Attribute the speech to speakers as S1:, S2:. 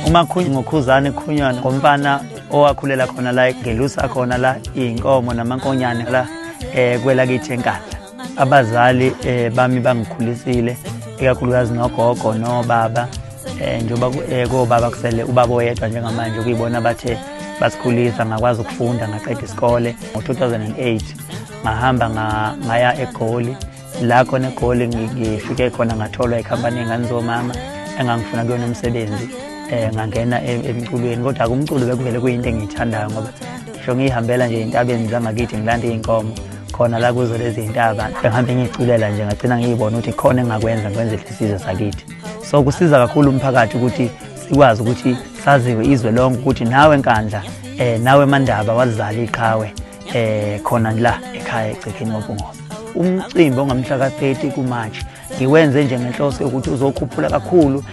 S1: Uma ngokhuzane Khunyana ngomfana owakhulela khona la ngelusa khona la inkomo namankonyane la kwela kithi eNkandla. Abazali bami bangikhulisile ikakhulukazi nogogo nobaba njengoba kobaba kusele ubaba oyedwa njengamanje ukuyibona bathe basikhulisa ngakwazi ukufunda ngaqeda isikole ngo2008 ngahamba ngaya eGoli la khona eGoli ngifike khona ngatholwa ikhampani enganizomama engangifuna kuyona umsebenzi ngangena emculweni kodwa kumculo bekuvele kuyinto engiyithandayo ngoba ngisho ngihambela nje intabeni zangakithi ngilanda inkomo khona la kuzo lezi intaba ngihambe ngiyiculela nje ngagcina ngiyibona ukuthi khona engakwenza ngikwenze isizwe sakithi. So kusiza kakhulu umphakathi ukuthi sikwazi ukuthi saziwe izwe lonke ukuthi nawe Nkandla nawe Mandaba wazala iqhawe khona la ekhaya eChekheni Obungoza. Umcimbi ongamhla ka 30 kuMarch ngiwenze nje ngenhloso ukuthi uzokhuphula kakhulu